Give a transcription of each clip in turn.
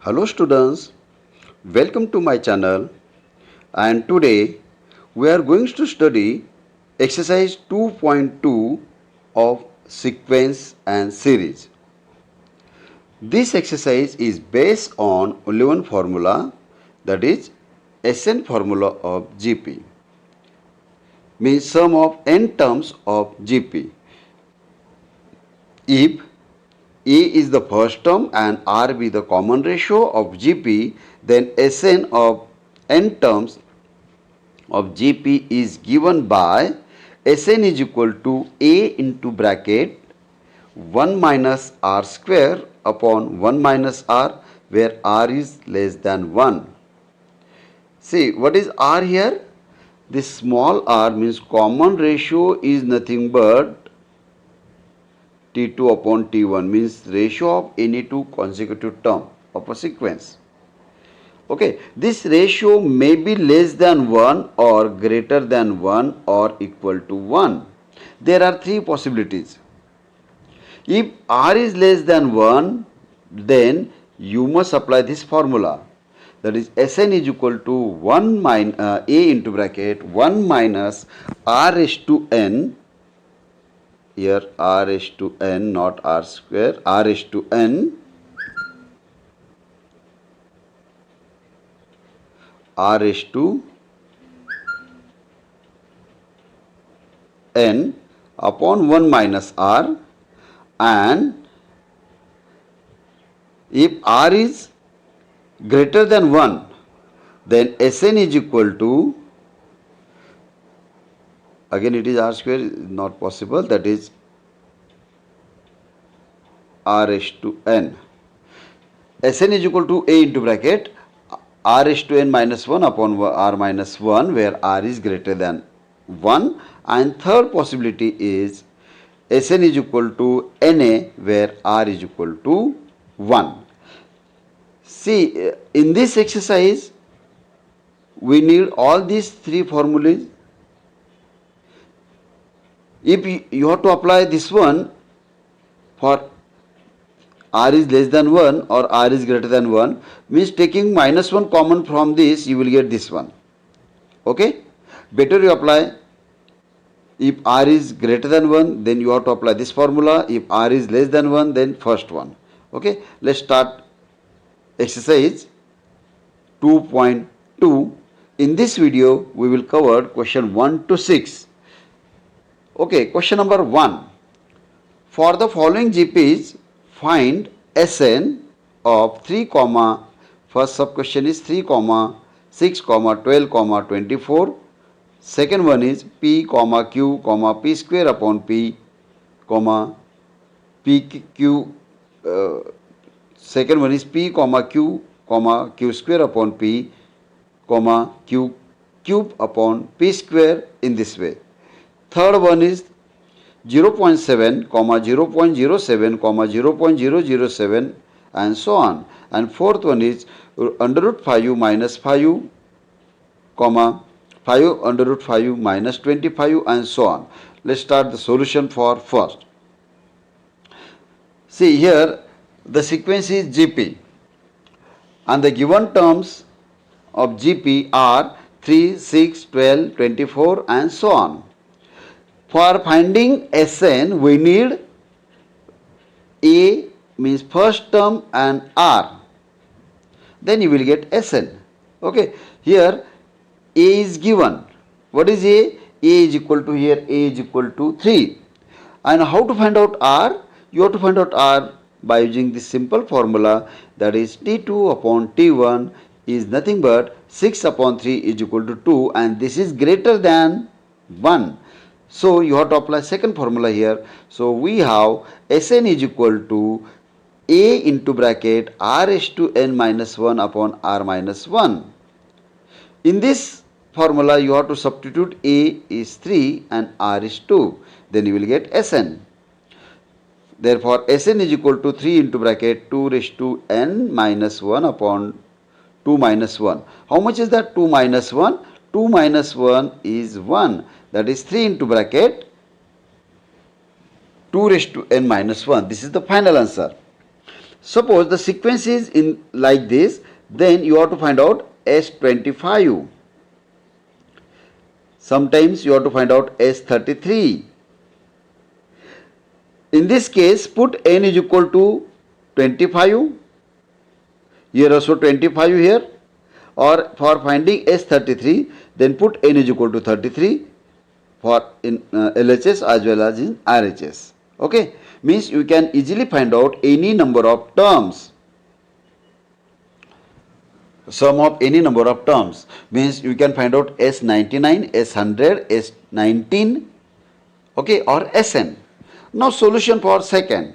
Hello students, welcome to my channel and today we are going to study exercise 2.2 of sequence and series. This exercise is based on only one formula, that is SN formula of GP, means sum of n terms of GP. If A is the first term and R be the common ratio of GP, then Sn of n terms of GP is given by Sn is equal to A into bracket 1 minus R square upon 1 minus R, where R is less than 1. See, what is R here? This small r means common ratio is nothing but T2 upon T1, means ratio of any two consecutive term of a sequence. Okay, this ratio may be less than 1 or greater than 1 or equal to 1. There are three possibilities. If r is less than 1, then you must apply this formula. That is Sn is equal to 1 minus A into bracket 1 minus R raised to n. Here R raised to n, not R square, R raised to n. R raised to n upon 1 minus R, and if R is greater than 1, then Sn is equal to, again it is R square, is not possible, that is R raised to n. Sn is equal to A into bracket R raised to n minus 1 upon R minus 1, where R is greater than 1, and third possibility is Sn is equal to Na, where R is equal to 1. See, in this exercise we need all these three formulas. If you have to apply this one for R is less than 1 or R is greater than 1, means taking minus 1 common from this, you will get this one. Okay, better you apply. If R is greater than 1, then you have to apply this formula. If R is less than 1, then first one. Okay, let's start exercise 2.2. In this video we will cover question 1 to 6. Okay, question number 1. For the following GPs, find Sn of 3, first sub question is 3, 6, 12, 24. Second one is P, Q, P square upon P, P, Q. Second one is P, Q, Q square upon P, Q cube upon P square, in this way. Third one is 0.7, 0.07, 0.007, and so on. And fourth one is under root 5 minus 5, 5 under root 5 minus 25, and so on. Let's start the solution for first. See, here the sequence is GP and the given terms of GP are 3, 6, 12, 24, and so on. For finding Sn, we need A means first term and R. Then you will get Sn. Okay, here A is given. What is A? A is equal to, here A is equal to 3. And how to find out R? You have to find out R by using this simple formula, that is T2 upon T1 is nothing but 6 upon 3 is equal to 2, and this is greater than 1. So you have to apply second formula here. So we have Sn is equal to A into bracket R raised to n minus 1 upon R minus 1. In this formula you have to substitute A is 3 and R is 2. Then you will get Sn. Therefore Sn is equal to 3 into bracket 2 raised to n minus 1 upon 2 minus 1. How much is that? 2 minus 1? 2 minus 1 is 1. That is 3 into bracket 2 raised to n minus 1. This is the final answer. Suppose the sequence is in like this, then you have to find out S25. Sometimes you have to find out S33. In this case, put n is equal to 25. Here also 25 here. Or for finding S33, then put n is equal to 33 for in LHS as well as in RHS. Okay, means you can easily find out any number of terms. Sum of any number of terms means you can find out S99, S100, S19, okay, or Sn. Now solution for second.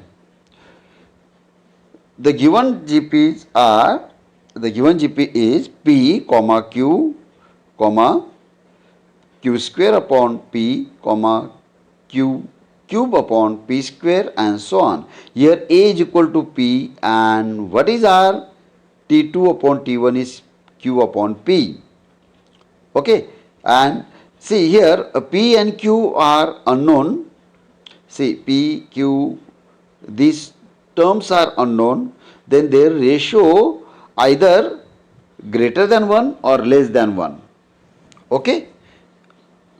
The given GPs are, the given GP is P, Q, Q square upon P, Q cube upon P square and so on. Here A is equal to P and what is R? T2 upon T1 is Q upon P. Okay, and see here P and Q are unknown. See P, Q, these terms are unknown, then their ratio either greater than 1 or less than 1. Okay,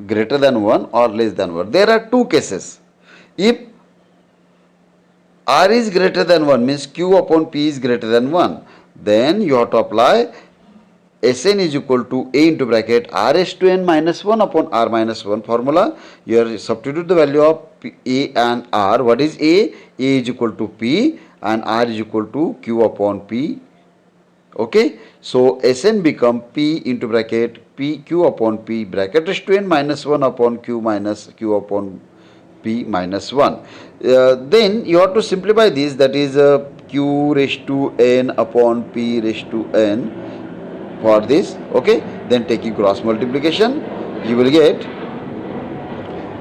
greater than 1 or less than 1. There are two cases. If R is greater than 1 means Q upon P is greater than 1, then you have to apply Sn is equal to A into bracket R s to n minus 1 upon R minus 1 formula. Here substitute the value of A and R. What is A? A is equal to P and R is equal to Q upon P. Okay, so Sn become P into bracket P Q upon P bracket s to n minus 1 upon Q minus Q upon P minus 1. Then you have to simplify this, that is Q raised to n upon P raised to n for this. Okay, then taking cross multiplication you will get,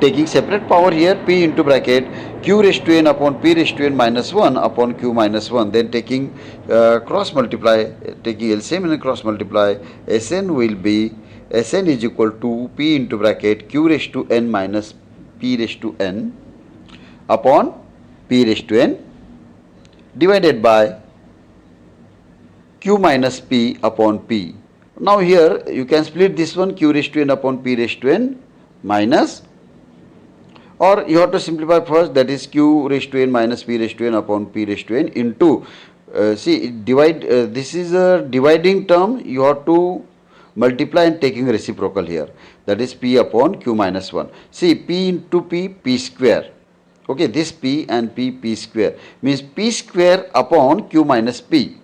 taking separate power here P into bracket Q raised to n upon P raised to n minus 1 upon Q minus 1, then taking cross multiply, taking LCM and cross multiply, Sn will be, Sn is equal to P into bracket Q raised to n minus P raised to n upon P raised to n divided by Q minus P upon P. Now here you can split this one, Q raised to n upon P raised to n minus, or you have to simplify first, that is Q raised to n minus P raised to n upon P raised to n into, see divide, this is a dividing term, you have to multiply and taking reciprocal here, that is P upon Q minus 1. See P into P, P square. Okay, this P and P, P square means P square upon Q minus P.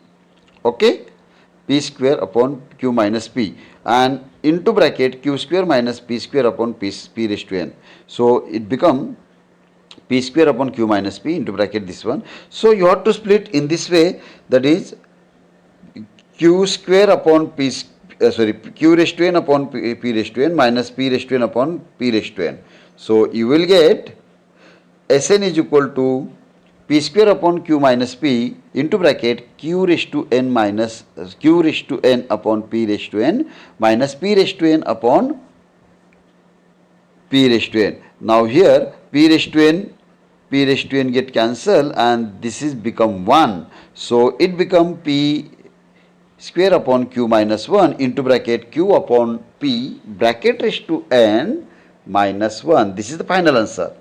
Okay, P square upon Q minus P and into bracket Q square minus P square upon P raised to n. So it become P square upon Q minus P into bracket this one. So you have to split in this way, that is Q square upon P Q raised to n upon P raised to n minus P raised to n upon P raised to n. So you will get Sn is equal to P square upon Q minus P into bracket Q raised to n minus Q raised to n upon P raised to n minus P raised to n upon P raised to n. Now here P raised to n get cancelled and this is become 1. So it become P square upon Q minus 1 into bracket Q upon P bracket raised to n minus 1. This is the final answer.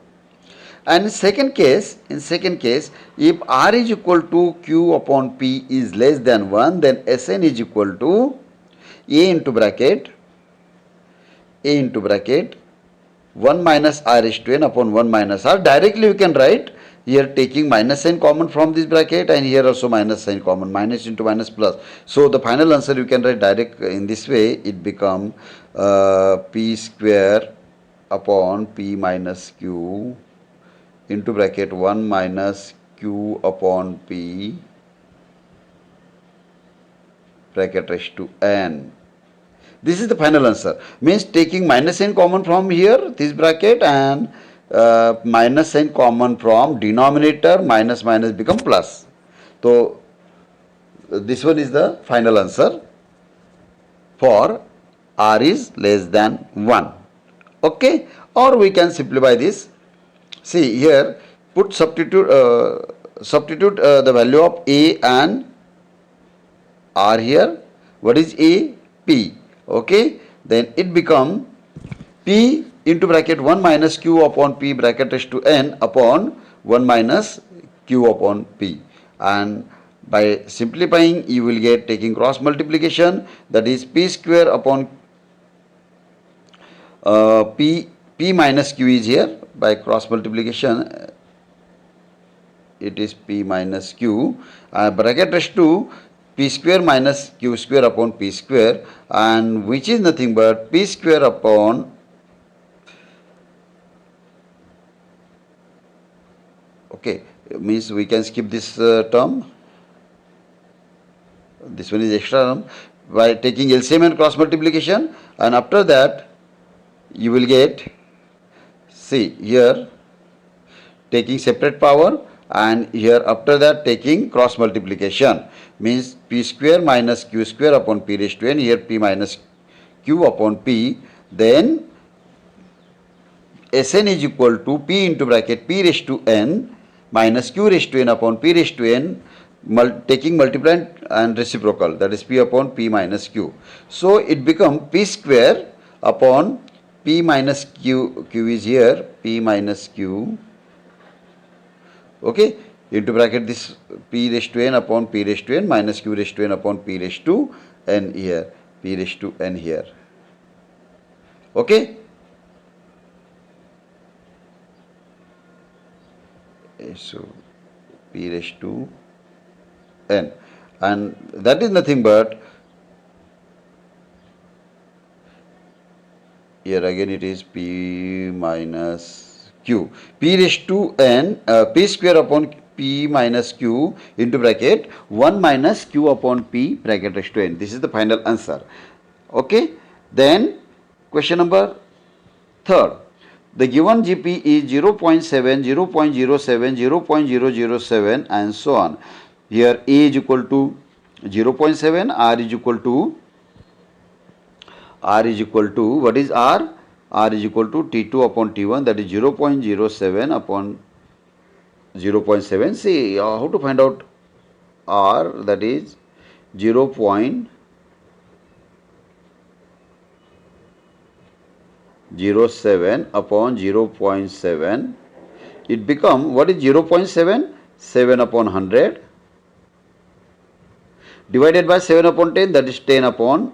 And in second case, if R is equal to Q upon P is less than 1, then Sn is equal to A into bracket 1 minus R is to n upon 1 minus R. Directly you can write here, taking minus sign common from this bracket and here also minus sign common, minus into minus plus. So the final answer you can write direct in this way, it become P square upon P minus Q into bracket 1 minus Q upon P bracket raised to n. This is the final answer. Means taking minus sign common from here, this bracket, and minus sign common from denominator, minus minus become plus. So this one is the final answer for R is less than 1. Okay, or we can simplify this. See here, put substitute substitute the value of A and R here. What is A? P. Okay, then it become P into bracket 1 minus Q upon P bracket raised to N upon 1 minus Q upon P. And by simplifying, you will get, taking cross multiplication, that is P square upon P minus Q is here. By cross multiplication, it is P minus Q, bracket raised to P square minus Q square upon P square, and which is nothing but P square upon, okay, means we can skip this term. This one is extra term. By taking LCM and cross multiplication, and after that you will get, see here, taking separate power, and here after that taking cross multiplication, means P square minus Q square upon P raised to N, here P minus Q upon P, then Sn is equal to P into bracket P raised to N minus Q raised to N upon P raised to N, taking multiplicand and reciprocal, that is P upon P minus Q. So it become P square upon P minus Q, Q is here, P minus Q, okay, into bracket this P raised to N upon P raised to N minus Q raised to N upon P raised to N here, P raised to N here, okay. So P raised to N, and that is nothing but, here again it is P minus Q, P raised to N, P square upon P minus Q into bracket 1 minus Q upon P bracket raised to N. This is the final answer. Okay, then question number 3rd. The given GP is 0.7, 0.07, 0.007 and so on. Here A is equal to 0.7, R is equal to, what is R? R is equal to T2 upon T1, that is 0.07 upon 0.7. See how to find out R, that is 0.07 upon 0.7. It become, what is 0.7? 7 upon 100 divided by 7 upon 10, that is 10 upon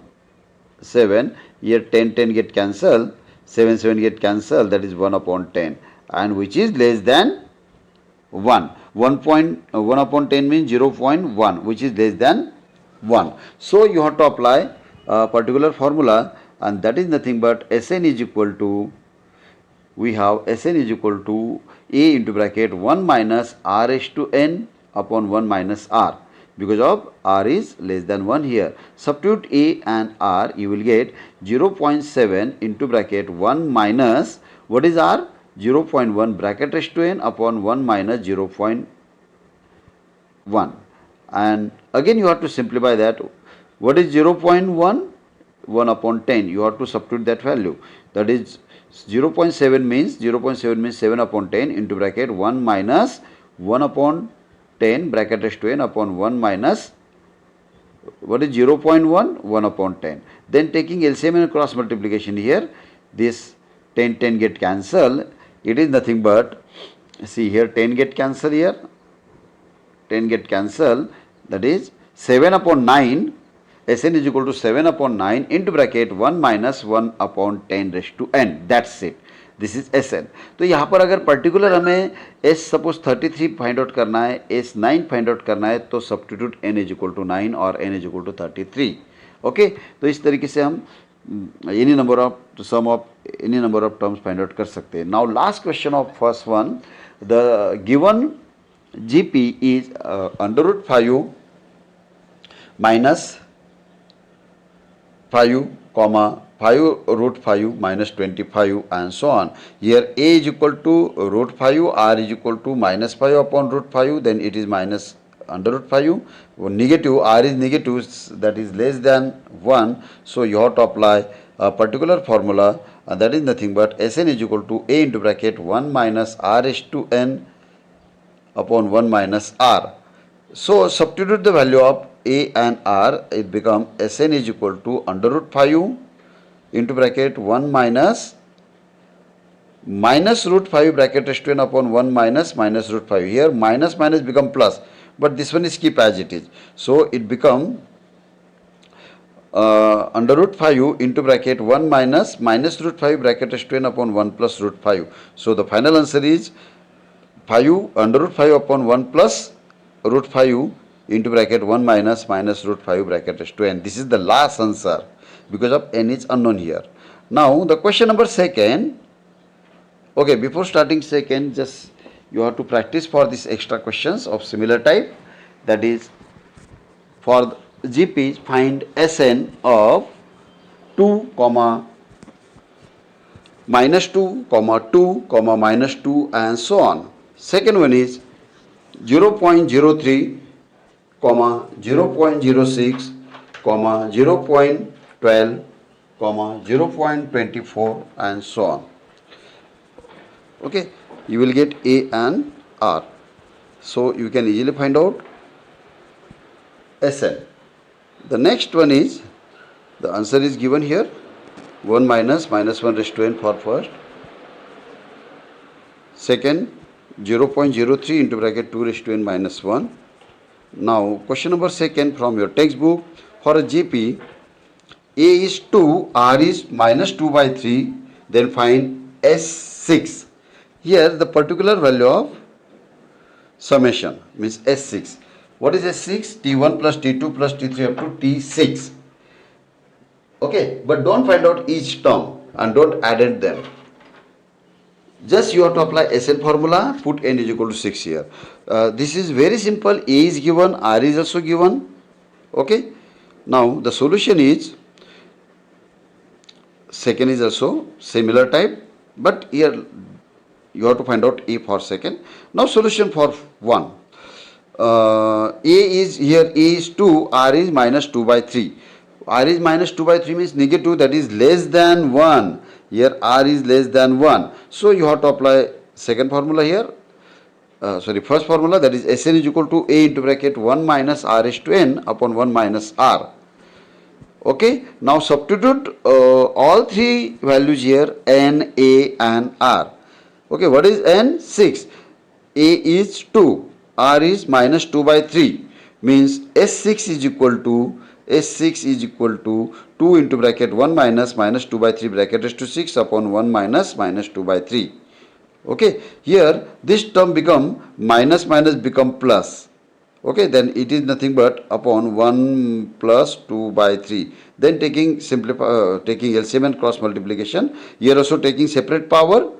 7. Here 10 get cancelled, 7 get cancelled, that is 1 upon 10, and which is less than 1. 1 upon 10 means 0.1, which is less than 1. So you have to apply a particular formula, and that is nothing but Sn is equal to, we have Sn is equal to A into bracket 1 minus R raised to N upon 1 minus R, because of R is less than 1 here. Substitute A and R, you will get 0.7 into bracket 1 minus, what is R? 0.1 bracket raised to N upon 1 minus 0.1. And again you have to simplify that. What is 0.1? 1 upon 10. You have to substitute that value. That is 0.7 means 7 upon 10 into bracket 1 minus 1 upon 10 bracket raised to N upon 1 minus, what is 0.1? 1 upon 10. Then taking LCM and cross multiplication here, this 10 get cancelled. It is nothing but, see here 10 get cancelled here, 10 get cancelled, that is 7 upon 9, Sn is equal to 7 upon 9 into bracket 1 minus 1 upon 10 raised to N. That's it. This is Sn. तो यहाँ पर अगर particular हमें S suppose 33 find out करना है, S 9 find out करना है, तो substitute N is equal to 9 और N is equal to 33. Okay, तो इस तरीके से हम any number of sum of any number of terms find out कर सकते हैं. Now last question of first one, the given GP is √5 minus 5 comma 5 minus 25 and so on. Here A is equal to √5, R is equal to minus 5 upon √5, then it is minus √5. Negative, R is negative, that is less than 1. So you have to apply a particular formula, and that is nothing but Sn is equal to A into bracket 1 minus R raised to N upon 1 minus r. So substitute the value of a and r, it become Sn is equal to under root 5 into bracket 1 minus root 5 bracket raised to n upon 1 minus root 5. Here minus become plus, but this one is keep as it is. So it become under root 5 into bracket 1 minus root 5 bracket raised to n upon 1 plus root 5. So the final answer is 5 under root 5 upon 1 plus root 5 into bracket 1 minus root 5 bracket raised to n. This is the last answer because of n is unknown here. Now the question number second. Okay, before starting second, just you have to practice for these extra questions of similar type. That is, for GP, find Sn of 2, minus 2, 2, minus 2 and so on. Second one is 0.03, 0.06, 0.12, 0.24 and so on. Okay, you will get A and R. So you can easily find out Sn. The next one is, the answer is given here, 1 minus 1 raised to n for first. Second, 0.03 into bracket 2 raised to n minus 1. Now question number second from your textbook, for a GP, A is 2, R is minus 2 by 3, then find S6. Here the particular value of summation means S6. What is S6? T1 plus T2 plus T3 up to T6. Okay, but don't find out each term and don't add them. Just you have to apply Sn formula, put n is equal to 6 here. This is very simple. A is given, R is also given. Okay, now the solution is, second is also similar type, but here you have to find out A for second. Now solution for 1. A is here, A is 2, R is minus 2 by 3. R is minus 2 by 3 means negative, that is less than 1. Here R is less than 1. So you have to apply second formula here. First formula, that is Sn is equal to A into bracket 1 minus R raised to n upon 1 minus R. Okay, now substitute all three values here, n, A and R. Okay, what is n? 6. A is 2. R is minus 2 by 3. Means S6 is equal to 2 into bracket 1 minus 2 by 3 bracket raised to 6 upon 1 minus 2 by 3. Okay, here this term become minus become plus. Okay, then it is nothing but upon 1 plus 2 by 3. Then taking LCM and cross multiplication. Here also taking separate power.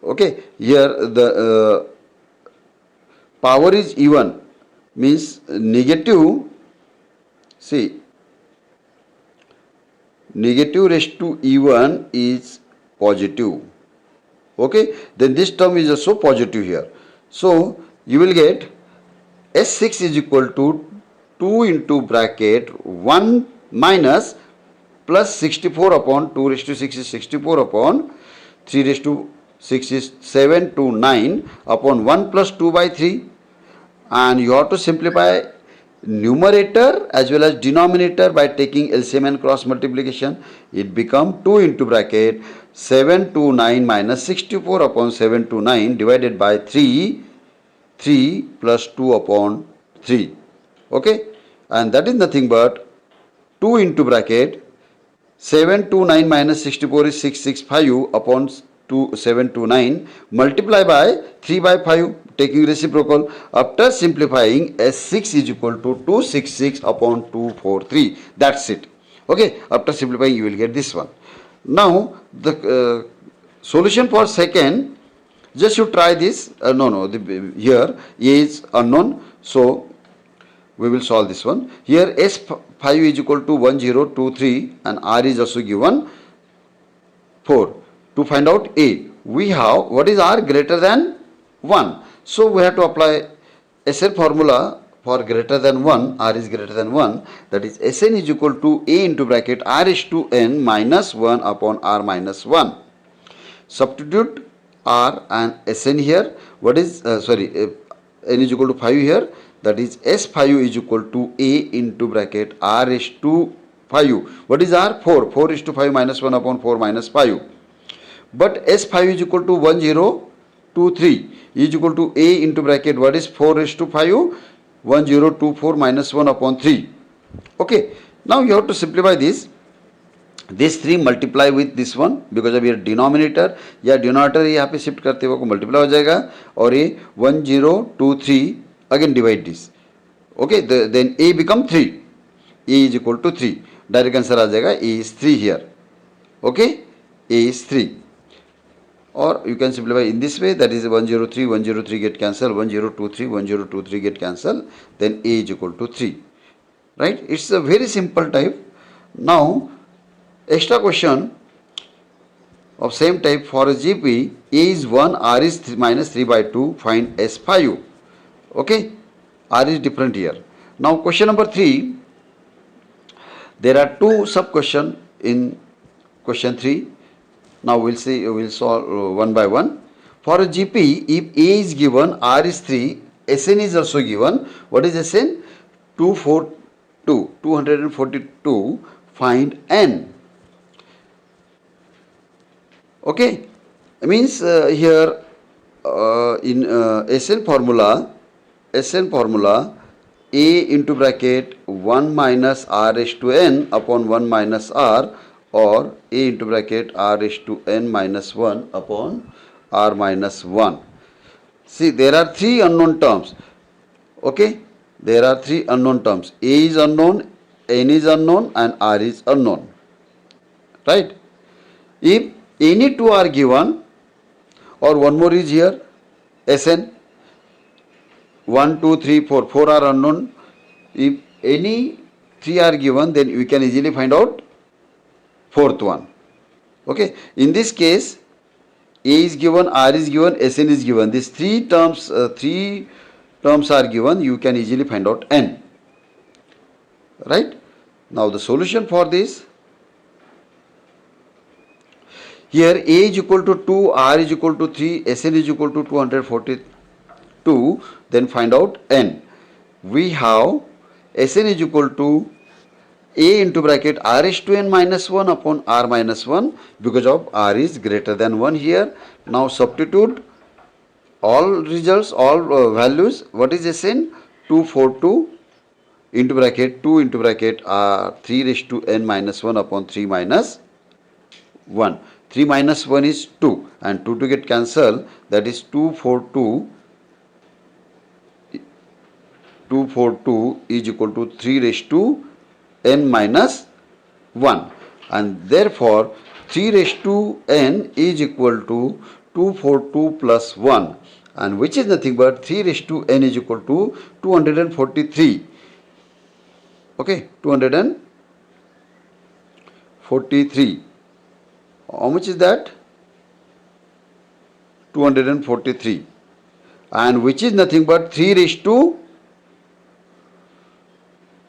Okay, here the power is even, means negative, see, negative raised to even is positive. Okay, then this term is also positive here. So you will get S6 is equal to 2 into bracket 1 minus plus 64 upon 2 raised to 6 is 64 upon 3 raised to 6 is 7 to 9 upon 1 plus 2 by 3, and you have to simplify numerator as well as denominator by taking LCM and cross multiplication. It become 2 into bracket 7 to 9 minus 64 upon 7 to 9 divided by 3 plus 2 upon 3. Okay, and that is nothing but 2 into bracket 7 to 9 minus 64 is 665 upon 7 to 9 multiply by 3 by 5 taking reciprocal. After simplifying, S6 is equal to 266 upon 243. That's it. Okay, after simplifying you will get this one. Now the solution for second, just you try this. Here A is unknown, so we will solve this one. Here S5 is equal to 1023 and R is also given 4. To find out A, we have, what is R? Greater than 1. So we have to apply Sn formula for greater than 1, R is greater than 1, that is Sn is equal to A into bracket R is to n minus 1 upon R minus 1. Substitute R and Sn here. What is n is equal to 5 here. That is S5 is equal to A into bracket R is to 5. What is R? 4. 4 is to 5 minus 1 upon 4 minus 5. But S5 is equal to 1023 is equal to A into bracket. What is 4 is to 5? 1024 minus 1 upon 3. Okay. Now you have to simplify this. This 3 multiply with this one because of your denominator या denominator यहाँ पे shift करते हुए को multiply हो जाएगा और ये 1023 again divide this. Okay, then a become 3. A is equal to 3. Direct answer आ जाएगा a is 3 here. Okay, a is 3. Or you can simplify in this way, that is 103 get cancelled, 1023 get cancelled, then a is equal to 3. Right? It's a very simple type. Now extra question of same type for a GP, A is 1, R is 3 minus 3 by 2, find S5. Okay, R is different here. Now question number 3, there are two sub question in question 3. Now we'll solve one by one. For a GP, if A is given, R is 3, Sn is also given. What is Sn? 242, find N. Okay, means here in Sn formula, A into bracket 1 minus R is to N upon 1 minus R, or A into bracket R is to N minus 1 upon R minus 1. See, there are three unknown terms. Okay, there are three unknown terms. A is unknown, N is unknown, and R is unknown. Right? If any two are given, or one more is here, Sn 1, 2, 3, 4, 4 are unknown. If any three are given, then we can easily find out fourth one. Okay, in this case, A is given, R is given, Sn is given. These three terms are given. You can easily find out N. Right? Now the solution for this. Here A is equal to 2, R is equal to 3, Sn is equal to 242, then find out N. We have Sn is equal to A into bracket R is to N minus 1 upon R minus 1 because of R is greater than 1 here. Now substitute all results, all values. What is Sn? 242 into bracket 2 into bracket 3 raised to N minus 1 upon 3 minus 1. 3 minus 1 is 2 and 2 to get cancelled, that is 242 is equal to 3 raised to N minus 1, and therefore 3 raised to N is equal to 242 plus 1, and which is nothing but 3 raised to N is equal to 243. Okay, 243. How much is that? 243, and which is nothing but 3 raised to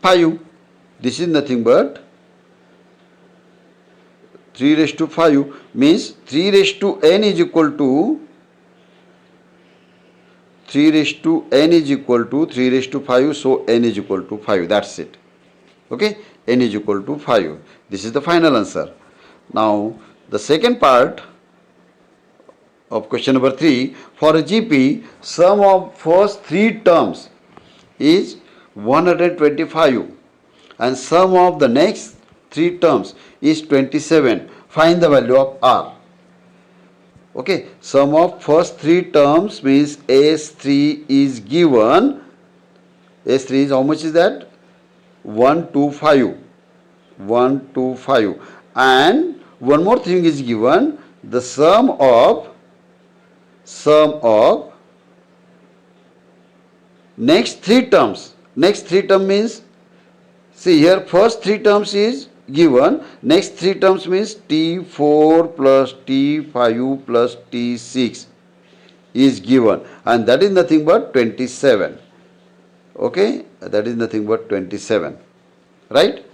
5. This is nothing but 3 raised to 5, means 3 raised to N is equal to 3 raised to N is equal to 3 raised to 5, so N is equal to 5. That's it. Okay, N is equal to 5. This is the final answer. Now the second part of question number 3, for a GP, sum of first three terms is 125 and sum of the next three terms is 27. Find the value of R. Okay, sum of first three terms means S3 is given. S3 is, how much is that? 125. And one more thing is given, the sum of next three terms. Next three term means, see here, first three terms is given, next three terms means T4 plus T5 plus T6 is given, and that is nothing but 27. Okay, that is nothing but 27. Right?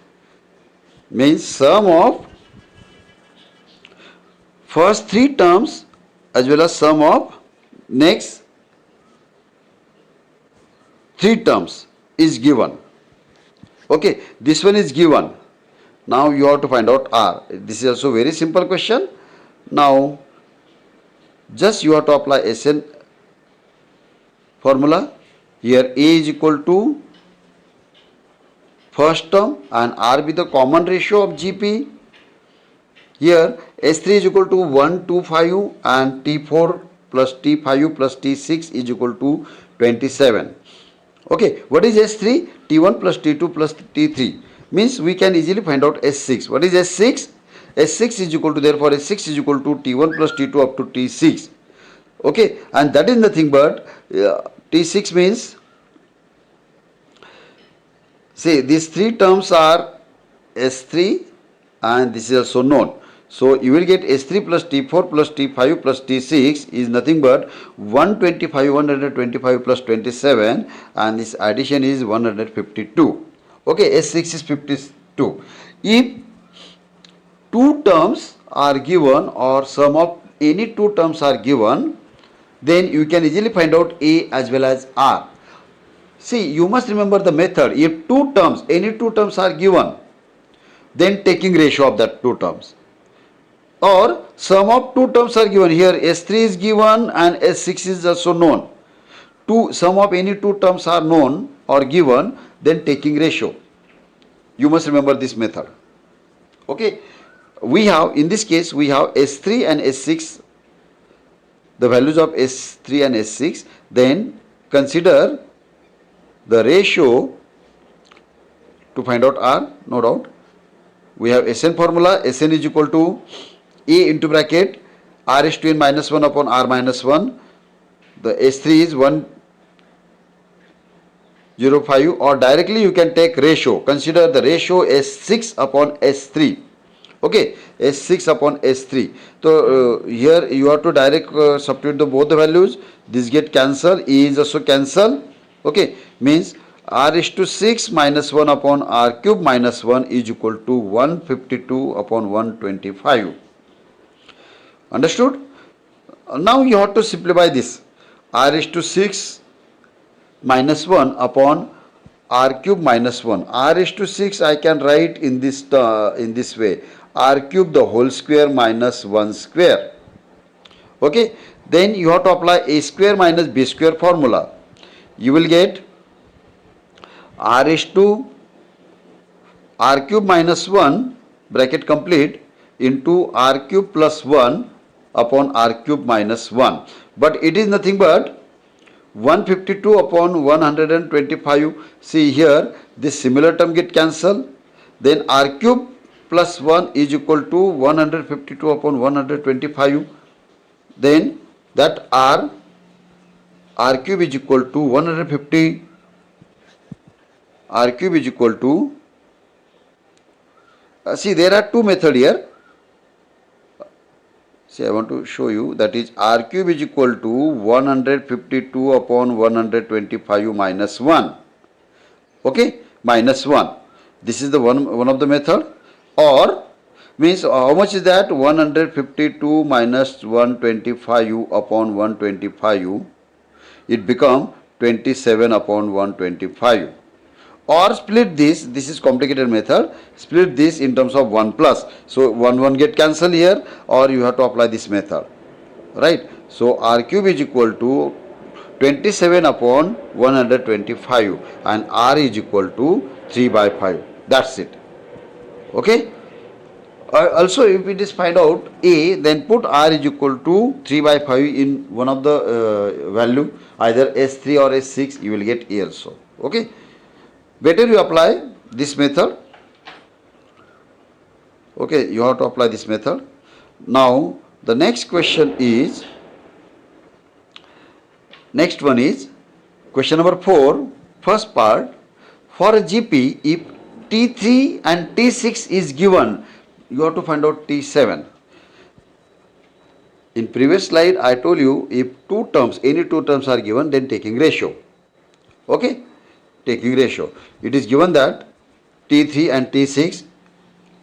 Means sum of first three terms as well as sum of next three terms is given. Okay, this one is given. Now you have to find out R. This is also very simple question. Now just you have to apply SN formula. Here A is equal to first term and R be the common ratio of GP. Here S3 is equal to 1, 2, 5 and T4 plus T5 plus T6 is equal to 27. Okay, what is S3? T1 plus T2 plus T3. Means we can easily find out S6. What is S6? S6 is equal to, therefore S6 is equal to T1 plus T2 up to T6. Okay, and that is nothing but T6 means, see, these three terms are S3 and this is also known. So you will get S3 plus T4 plus T5 plus T6 is nothing but 125 plus 27 and this addition is 152. Okay, S6 is 52. If two terms are given or sum of any two terms are given, then you can easily find out A as well as R. See, you must remember the method. If two terms, any two terms are given, then taking ratio of that two terms. Or sum of two terms are given. Here S3 is given and S6 is also known. Sum of any two terms are known or given, then taking ratio. You must remember this method. Okay. We have, in this case, we have S3 and S6, the values of S3 and S6. Then consider the ratio to find out R, no doubt. We have Sn formula. Sn is equal to A into bracket R is to n minus 1 upon R minus 1. The S3 is 105, or directly you can take ratio. Consider the ratio S6 upon S3. Okay, S6 upon S3. So here you have to direct substitute both the values. This get cancelled. E is also cancelled. Okay, means R is to 6 minus 1 upon R cube minus 1 is equal to 152 upon 125. Understood? Now you have to simplify this. R is to 6 minus 1 upon R cube minus 1. R is to 6 I can write in this way. R cube the whole square minus 1 square. Okay. Then you have to apply A square minus B square formula. You will get R is to R cube minus 1 bracket complete into R cube plus 1 upon R cube minus 1. But it is nothing but 152 upon 125. See here, this similar term get cancelled. Then R cube plus 1 is equal to 152 upon 125. Then that R cube is equal to 150. R cube is equal to, see, there are two methods here. See, I want to show you, that is R cube is equal to 152 upon 125 minus 1. Okay, minus 1. This is the one of the method. Or means how much is that? 152 minus 125 upon 125. It become 27 upon 125. Or split this is complicated method, split this in terms of 1 plus. So 1 get cancelled here, or you have to apply this method, right? So R cube is equal to 27 upon 125 and R is equal to 3 by 5. That's it. Okay. Also, if it is find out A, then put R is equal to 3 by 5 in one of the value, either S3 or S6, you will get A also. Okay. Better you apply this method. Okay, you have to apply this method. Now the next question is, next one is question number 4, first part. For a GP, if T3 and T6 is given, you have to find out T7. In previous slide I told you, if two terms, any two terms are given, then taking ratio. Okay, taking ratio. It is given that T3 and T6,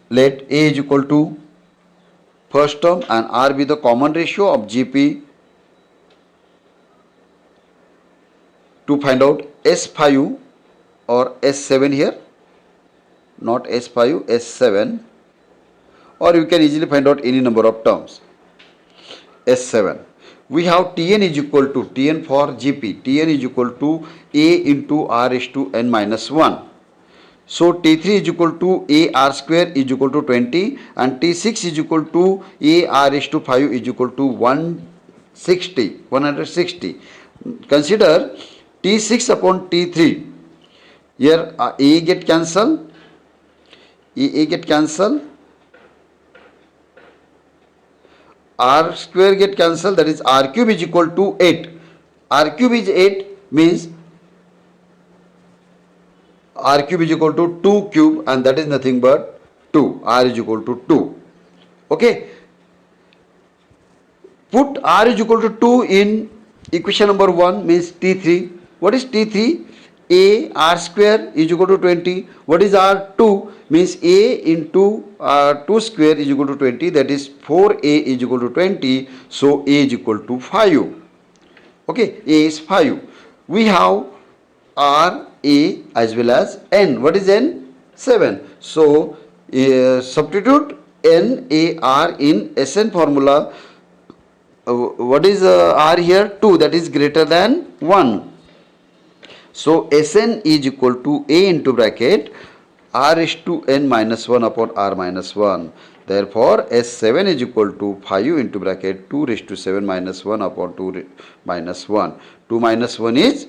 let A is equal to first term and R be the common ratio of GP to find out S5 or S7 here, not S5, S7, or you can easily find out any number of terms. S7. We have Tn is equal to, Tn for Gp, Tn is equal to A into R is to n minus 1. So T3 is equal to A R square is equal to 20 and T6 is equal to A R is to 5 is equal to 160. Consider T6 upon T3. Here A get cancelled, A get cancelled, R square get cancelled, that is R cube is equal to 8. R cube is 8 means R cube is equal to 2 cube and that is nothing but 2. R is equal to 2. Okay. Put R is equal to 2 in equation number 1 means T3. What is T3? A R square is equal to 20. What is R2? Means A into 2 square is equal to 20. That is 4A is equal to 20. So A is equal to 5. Okay. A is 5. We have R, A as well as N. What is N? 7. So substitute N, A, R in Sn formula. What is R here? 2. That is greater than 1. So Sn is equal to A into bracket R is to N minus 1 upon R minus 1. Therefore S7 is equal to 5 into bracket 2 raised to 7 minus 1 upon 2 minus 1. 2 minus 1 is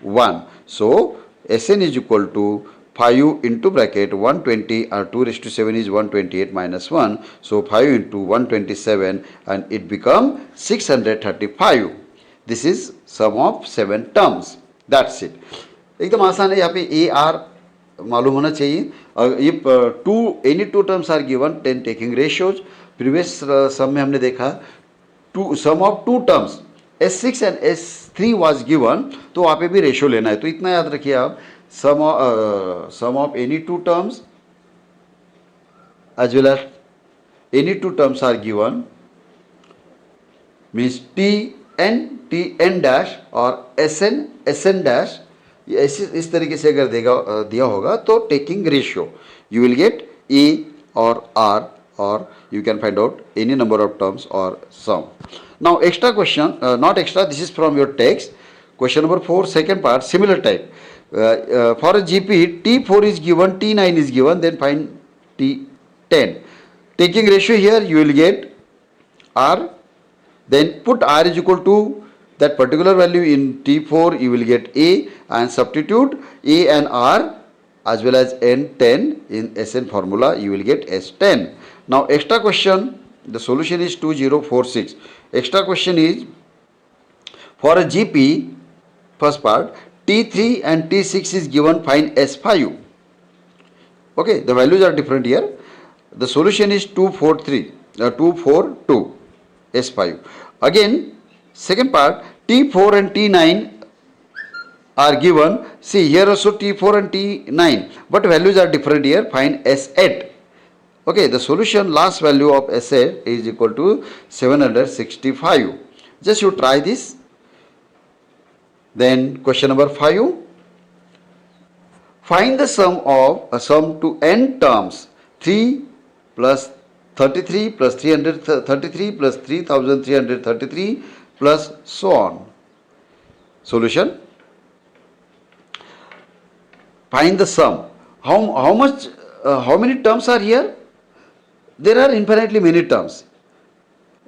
1. So Sn is equal to 5 into bracket 120 or 2 raised to 7 is 128 minus 1. So 5 into 127 and it becomes 635. This is sum of 7 terms. That's it. एकदम आसान है. यहाँ पे A R मालूम होना चाहिए. If any two terms are given, then taking ratios. Previous sum में हमने देखा sum of two terms S6 and S3 was given, तो वहाँ पे भी रेशियो लेना है. तो इतना याद रखिए आप, sum of any two terms as well as any two terms are given means Tn dash और Sn dash. इस तरीके से अगर दिया होगा तो taking ratio you will get A or R, or you can find out any number of terms or sum. Now extra question, not extra, this is from your text. Question number 4, second part, similar type. For a GP, T4 is given, T9 is given, then find T10. Taking ratio here, you will get R, then put R is equal to that particular value in T4, you will get A, and substitute A and R as well as N10 in Sn formula, you will get S10. Now extra question, the solution is 2046. Extra question is, for a GP, first part, T3 and T6 is given, find S5. Okay, the values are different here. The solution is 242 S5. Again, second part, T4 and T9 are given. See here also T4 and T9, but values are different here. Find S8. Okay, the solution, last value of S8 is equal to 765. Just you try this. Then question number 5. Find the sum to n terms 3 plus 33 plus 333 plus 3333 plus so on. Solution. Find the sum. How many terms are here? There are infinitely many terms.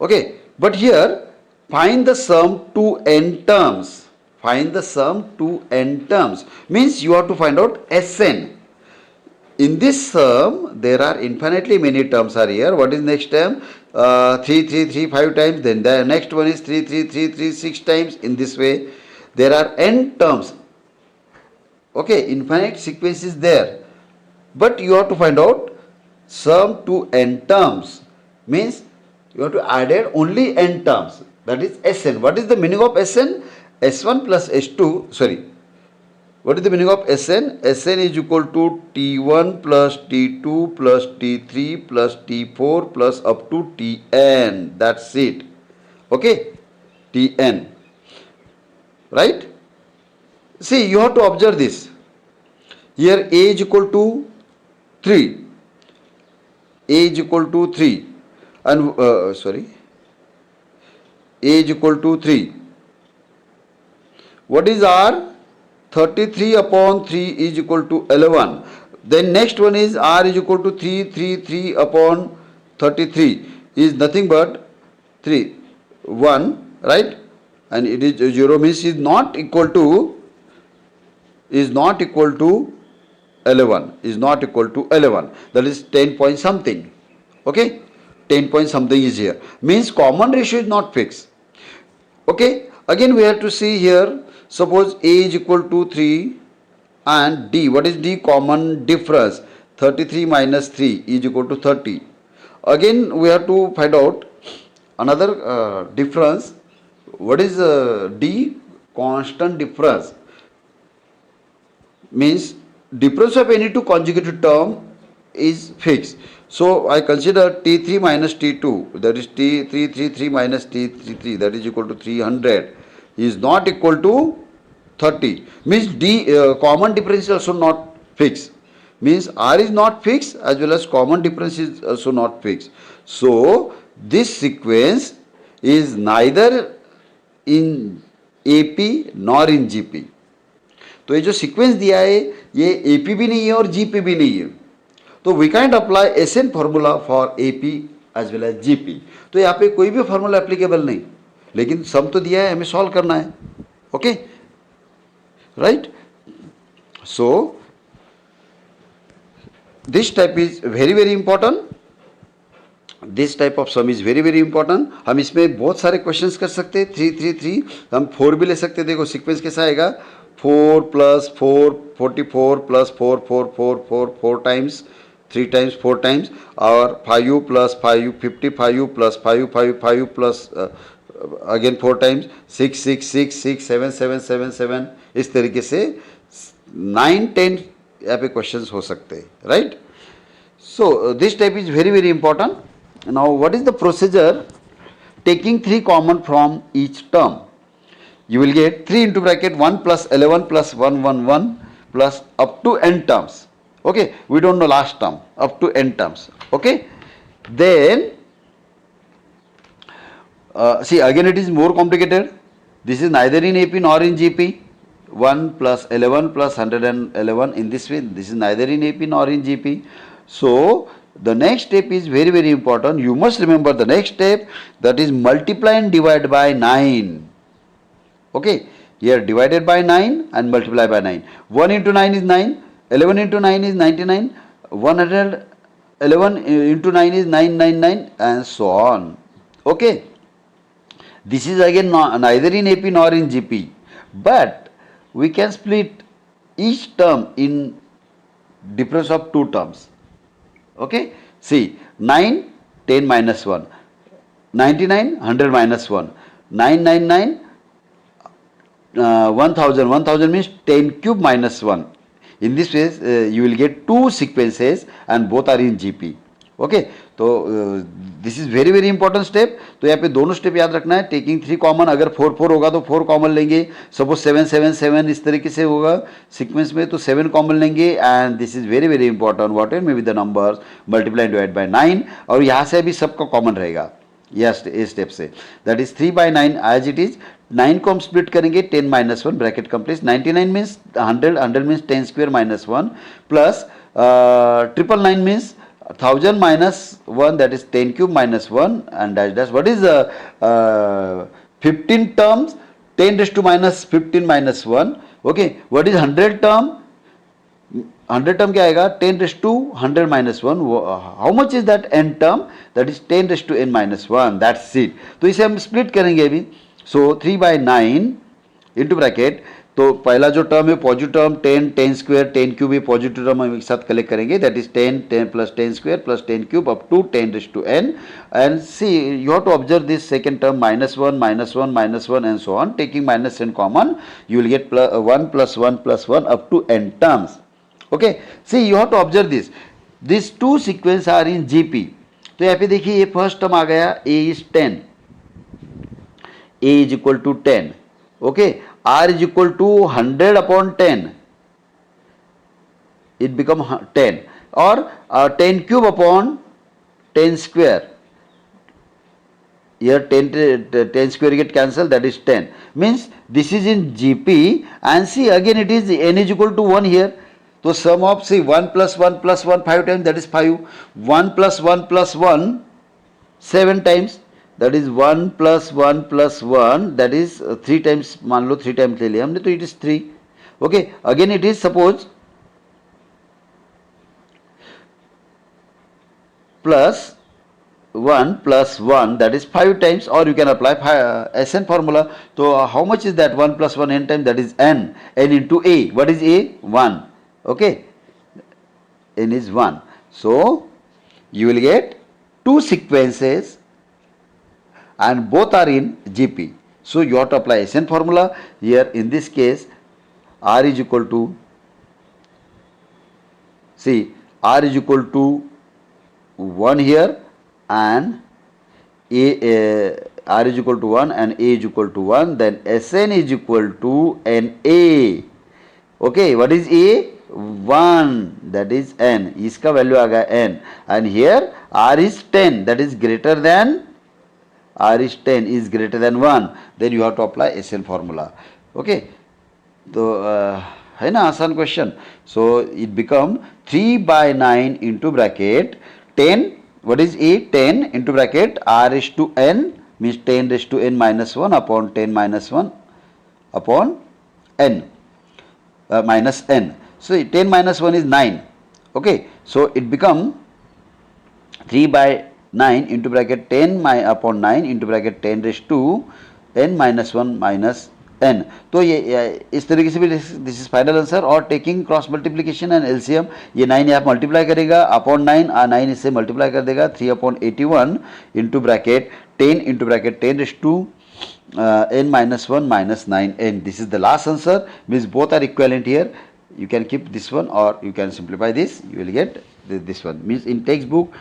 Okay, but here find the sum to n terms. Find the sum to n terms means you have to find out Sn. In this sum, there are infinitely many terms are here. What is next term? 3, 3, 3, 5 times. Then the next one is 3, 3, 3, 3, 6 times. In this way, there are n terms. Okay, infinite sequence is there. But you have to find out sum to n terms. Means you have to add only n terms. That is Sn. What is the meaning of Sn? S1 plus S2, sorry. What is the meaning of Sn? Sn is equal to T1 plus T2 plus T3 plus T4 plus up to Tn. That's it. Okay? Tn. Right? See, you have to observe this. Here A is equal to 3. A is equal to 3. And, A is equal to 3. What is R? 33 upon 3 is equal to 11. Then next one is R is equal to 3 upon 33 is nothing but 3, 1, right? And it is 0 means is not equal to 11, is not equal to 11. That is 10 point something. Okay? 10 point something is here. Means common ratio is not fixed. Okay? Again we have to see here. Suppose A is equal to 3 and D. What is D? Common difference. 33 minus 3 is equal to 30. Again we have to find out another difference. What is D? Constant difference. Means difference of any two consecutive term is fixed. So I consider T3 minus T2, that is T3 minus T3, that is equal to 300, is not equal to 30. Means D common difference is also not fixed. Means R is not fixed as well as common difference is also not fixed. So this sequence is neither in AP nor in GP. तो ये जो sequence दिया है ये AP भी नहीं है और जीपी भी नहीं है. तो we can't apply SN formula for AP as well as GP. तो यहाँ पे कोई भी फॉर्मूला एप्लीकेबल नहीं, लेकिन सम तो दिया है, हमें सॉल्व करना है. Okay, right. So this type is very very important. This type of some is very very important. हम इसमें बहुत सारे क्वेश्चंस कर सकते हैं. 3 3 3 हम 4 भी ले सकते हैं. देखो सीक्वेंस कैसा आएगा. 4 plus 4 44 plus 4 4 4 4 4 times 3 times 4 times और 5 plus 5 55 plus 5 5 5 plus again 4 times 6 6 6 6 7 7 7 7. इस तरीके से 9 10 यहाँ पे क्वेश्चंस हो सकते हैं. Right. So this type is very very important. Now what is the procedure taking 3 common from each term. You will get 3 into bracket 1 plus 11 plus 1 1 1 plus up to n terms. Okay, we don't know last term, up to n terms. Okay, then see again it is more complicated. This is neither in AP nor in GP. 1 plus 11 plus 111 in this way. This is neither in AP nor in GP. So the next step is very very important. You must remember the next step, that is multiply and divide by 9. Okay, here divided by 9 and multiply by 9. 1 into 9 is 9, 11 into 9 is 99, 111 into 9 is 999 and so on. Okay, this is again neither in AP nor in GP, but we can split each term in difference of 2 terms. Okay, see 9 10 minus 1, 99 100 minus 1, 999 1000 means 10 cube minus 1. In this way you will get 2 sequences and both are in GP. Okay, तो this is very very important step. तो यहाँ पे दोनों step याद रखना है. Taking 3 common, अगर 4 4 होगा तो 4 कॉमन लेंगे. सपोज 7 7 7 इस तरीके से होगा सीक्वेंस में तो 7 कॉमन लेंगे. And this is very very important. What ever may be the numbers multiply and divide by 9. और यहाँ से अभी सबका कॉमन रहेगा यस इस स्टेप से. That is 3 by 9 as it is. 9 को हम स्प्लिट करेंगे 10 minus 1 bracket complete. 99 means 100, 100 means 10 square minus 1 plus 999 means 1000 minus 1, that is 10 cube minus 1 and dash dash. What is the 15 terms? 10 raised to minus 15 minus 1. Okay, what is 100 term? 100 term क्या आएगा? 10 raised to 100 minus 1. How much is that n term? That is 10 raised to n minus 1. That's it. तो इसे हम split करेंगे अभी. So 3 by 9 into bracket. तो तो पहला जो टर्म है पॉजिटिव टर्म 10 10 स्क्वायर 10 क्यूब, ये पॉजिटिव टर्म हम एक साथ कलेक्ट करेंगे, that is 10 10 plus 10 square plus 10 cube up to 10 raise to n, and see you have to observe this second term -1 -1 -1 and so on, taking -10 common you will get 1 plus 1 plus 1 up to n terms. Okay, see you have to observe this, these two sequence are in GP. तो यहाँ पे देखिए ये first term आ गया a is 10, a is equal to 10, okay, r is equal to 100 upon 10, it become 10, or 10 cube upon 10 square, here 10 square get cancelled, that is 10, means this is in GP, and see again it is n is equal to 1 here. So sum of see 1 plus 1 plus 1 5 times, that is 5, 1 plus 1 plus 1 7 times, that is 1 plus 1 plus 1, that is 3 times, मान लो 3 times ले लिया हमने, तो it is 3. Okay, again it is suppose plus 1 plus 1, that is 5 times, or you can apply Sn formula. So how much is that 1 plus 1 n times, that is n into a. What is a? 1. Okay, n is 1. So you will get two sequences and both are in GP. So you have to apply Sn formula here. In this case r is equal to, see r is equal to 1 here, and r is equal to 1 and a is equal to 1, then Sn is equal to Na. Okay, what is a? 1, that is n, इसका value आ गया n, and here r is 10, that is greater than, r is 10 is greater than 1, then you have to apply Sn formula. Okay, तो है ना आसान question. So it become 3 by 9 into bracket 10, what is a? 10 into bracket r is to n, means 10 raised to n minus 1 upon 10 minus 1 upon n, minus n. So 10 minus 1 is 9. Okay, so it become 3 by 9 into bracket 10 upon 9 into bracket 10 raised to n minus 1 minus n. तो ये इस तरीके से भी this is final answer. और taking cross multiplication and LCM, ये 9 यहाँ multiply करेगा अपॉन 9, 9 इससे मल्टीप्लाई कर देगा 3 upon 81 into bracket 10 into bracket 10 raise to n minus 1 minus 9n. This is the last answer, means both are equivalent here. You can keep this one or you can simplify this, you will get this one. Means in textbook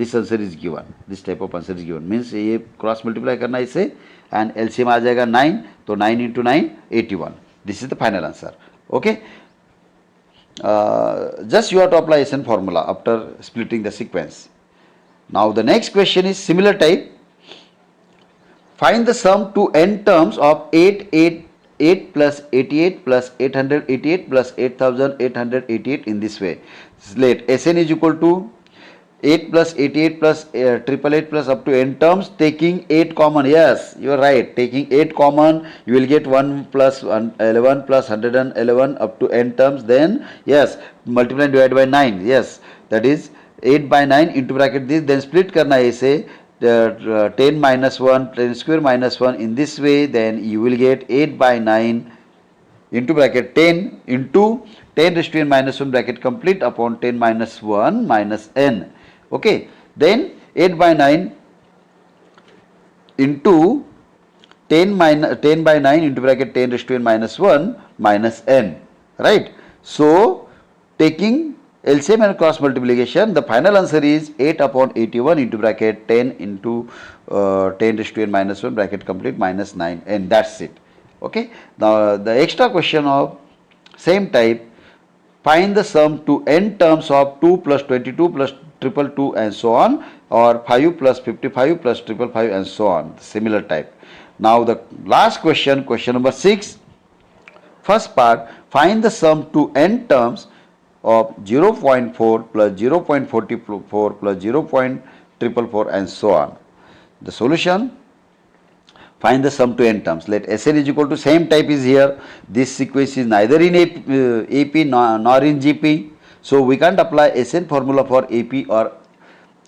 this answer is given, this type of answer is given, means ये cross multiply करना इसे and LCM आ जाएगा 9, तो 9 into 9 81. This is the final answer. Okay, just you have to apply Sn formula after splitting the sequence. Now the next question is similar type. Find the sum to n terms of 8 plus 88 plus 888 plus 8888 in this way. Let Sn is equal to 8 plus 88 plus 888 plus up to n terms, taking 8 common. Yes, you are right, taking 8 common you will get 1 plus 11 plus 111 up to n terms, then yes, multiply and divide by 9. Yes, that is 8 by 9 into bracket this, then split करना है इसे 10 minus 1 10 square minus 1 in this way, then you will get 8 by 9 into bracket 10 into 10 raised to n minus 1 bracket complete upon 10 minus 1 minus n. Okay, then 8 by 9 into 10 by 9 into bracket 10 raised to n minus 1 minus n, right? So taking LCM and cross multiplication, the final answer is 8 upon 81 into bracket 10 into 10 raised to n minus 1 bracket complete minus 9, and that's it. Okay, now the extra question of same type, find the sum to n terms of 2 plus 22 plus 222 and so on, or 5 plus 55 plus 555 and so on, similar type. Now the last question, question number 6, first part, find the sum to n terms of 0.4 plus 0.44 plus 0.444 and so on. The solution, find the sum to n terms. Let Sn is equal to same type is here. This sequence is neither in AP nor in GP. So we can't apply Sn formula for AP or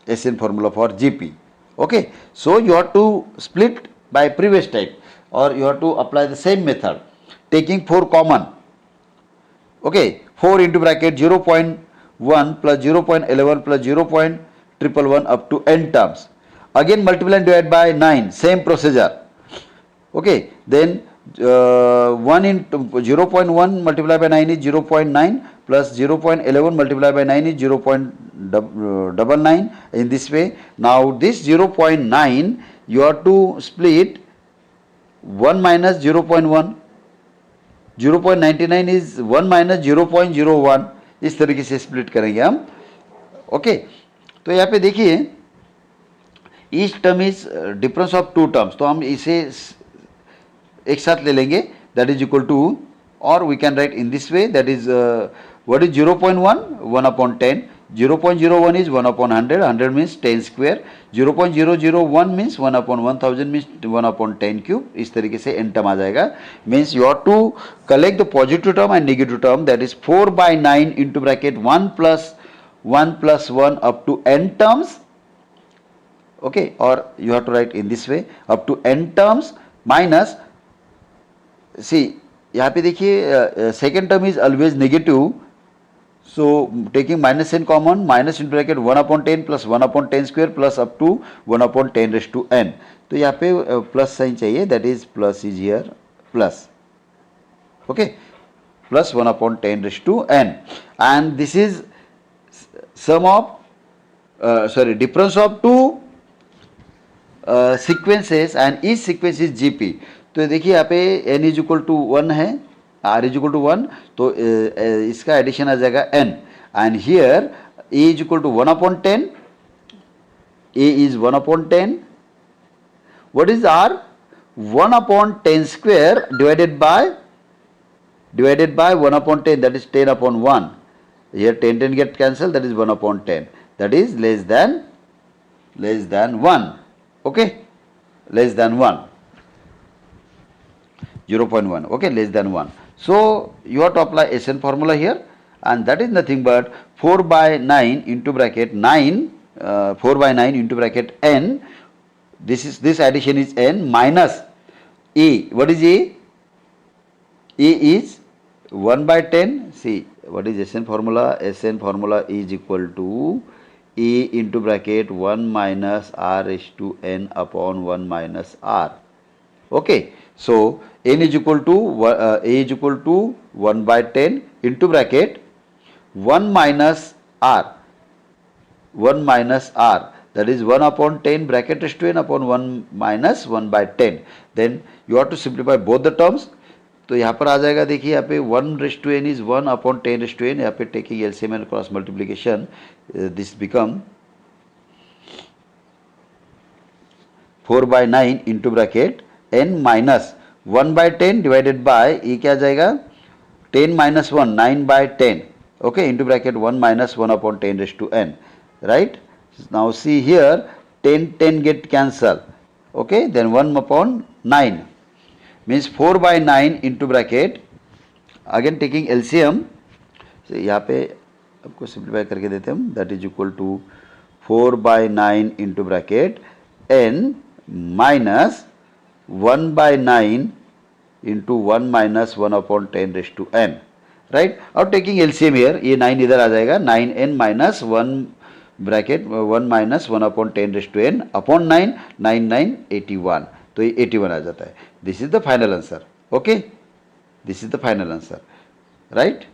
Sn formula for GP. Okay. So you have to split by previous type, or you have to apply the same method. taking 4 common. Okay, 4 into bracket 0.1 plus 0.11 plus 0.111 up to n terms. Again multiply and divide by 9, same procedure. Okay, then 1 into 0.1 multiplied by 9 is 0.9 plus 0.11 multiplied by 9 is 0.99 in this way. Now this 0.9 you have to split 1 minus 0.1, 0.99 is 1 minus 0.01, इस तरीके से split करेंगे हम. Okay, तो यहाँ पे देखिए each term is difference of two terms, तो हम इसे एक साथ ले लेंगे, दैट इज इक्वल टू, और we can write in this way, that is what is 0.1 1 upon 10, 0.01 is 1 upon 100, 100 means 10 square, 0.001 means 1 upon 1000 means 1 upon 10 cube. इस तरीके से n term आ जाएगा. Means you have to collect the positive term and negative term, that is 4 by 9 into bracket 1 plus 1 up to n terms. Okay, or you have to write in this way, up to n terms minus, see यहाँ पे देखिए second term is always negative. So taking minus n common, minus into bracket 1 upon 10 plus 1 upon 10 square plus up to 1 upon 10 raised to n. तो यहाँ पे plus sign चाहिए, that is plus is here plus. Okay, plus 1 upon 10 raised to n, and this is sum of difference of two sequences and each sequence is GP. तो देखिए यहाँ पे n is equal to 1 है, r is equal to 1, तो इसका addition आ जाएगा n, and here a is equal to 1 upon 10, a is 1 upon 10, what is r? 1 upon 10 square divided by 1 upon 10, that is 10 upon 1, here 10 get cancelled, that is 1 upon 10, that is less than 1. Okay, less than 1, 0.1, okay, less than 1. So you have to apply SN formula here, and that is nothing but 4 by 9 into bracket 9, 4 by 9 into bracket n, this addition is n minus a. What is a? A is 1 by 10. See what is SN formula? SN formula is equal to a into bracket 1 minus r raised to n upon 1 minus r. Okay, so n is equal to a is equal to 1 by 10 into bracket 1 minus r, that is 1 upon 10 bracket raised to n upon 1 minus 1 by 10. Then you have to simplify both the terms. तो यहाँ पर आ जाएगा, देखिए यहाँ पे 1 raised to n is 1 upon 10 raised to n, यहाँ पे taking LCM and cross multiplication, this become 4 by 9 into bracket n minus 1 by 10 divided by, ये क्या जाएगा 10 minus 1, 9 by 10, okay, into bracket 1 minus 1 upon 10 raised to n, right? Now see here 10 get cancelled, okay, then 1 upon 9 means 4 by 9 into bracket, again taking LCM, so यहाँ पे आपको simplify करके देते हम, that is equal to 4 by 9 into bracket n minus 1 by 9 into 1 minus 1 upon 10 raised to n, right? और taking LCM here, ये 9 इधर आ जाएगा, 9n minus 1 bracket 1 minus 1 upon 10 raised to n upon 9, 9 9 81, तो ये 81 आ जाता है. This is the final answer. Okay, this is the final answer, right?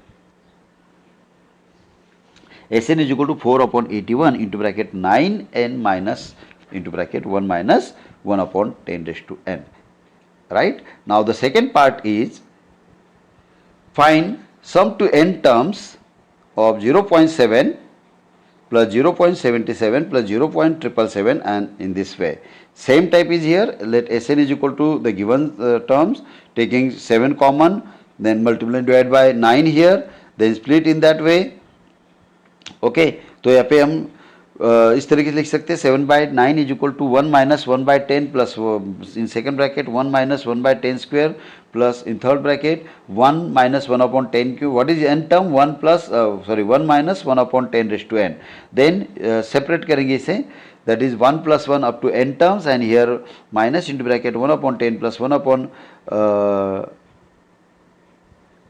Sn is equal to 4 upon 81 into bracket 9n minus into bracket 1 minus 1 upon 10 raised to n, right? Now the second part is find sum to n terms of 0.7 plus 0.77 plus 0.777, and in this way. Same type is here, let Sn is equal to the given terms, taking 7 common, then multiply and divide by 9 here, then split in that way. Okay, तो यहाँ पे हम इस तरीके से लिख सकते हैं 7 by 9 is equal to 1 minus 1 by 10 plus in second bracket 1 minus 1 by 10 square plus in third bracket 1 minus 1 upon 10 cube. What is n term? 1 plus 1 minus 1 upon 10 raised to n. Then separate करेंगे इसे, that is 1 plus 1 up to n terms, and here minus into bracket 1 upon 10 plus 1 upon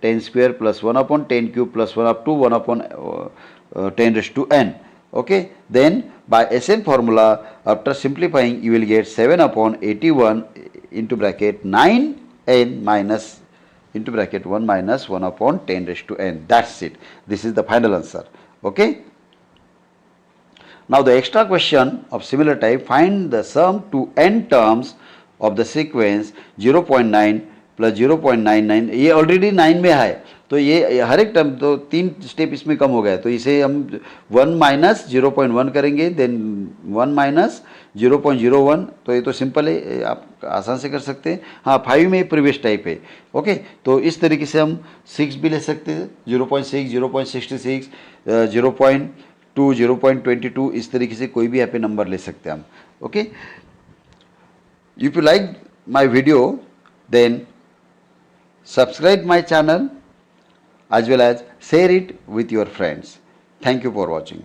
10 square plus 1 upon 10 cube plus 1 up to 1 upon 10 raised to n. Okay, then by Sn formula, after simplifying, you will get 7 upon 81 into bracket 9n minus into bracket 1 minus 1 upon 10 raised to n. That's it. This is the final answer. Okay. Now the extra question of similar type, find the sum to n terms of the sequence 0.9 plus 0.99, ये already 9 में है, तो ये हर एक term तो 3 step इसमें कम हो गया, तो इसे हम 1 माइनस 0.1 करेंगे, देन 1 माइनस 0.01, तो ये तो सिंपल है, आप आसान से कर सकते हैं. हाँ, 5 में प्रीवियस टाइप है. ओके, तो इस तरीके से हम 6 भी ले सकते हैं, 0.6, 0.66, 0.2, 0.22, इस तरीके से कोई भी यहाँ पे नंबर ले सकते हैं हम. Okay, if you like my video, then subscribe my channel as well as share it with your friends. Thank you for watching.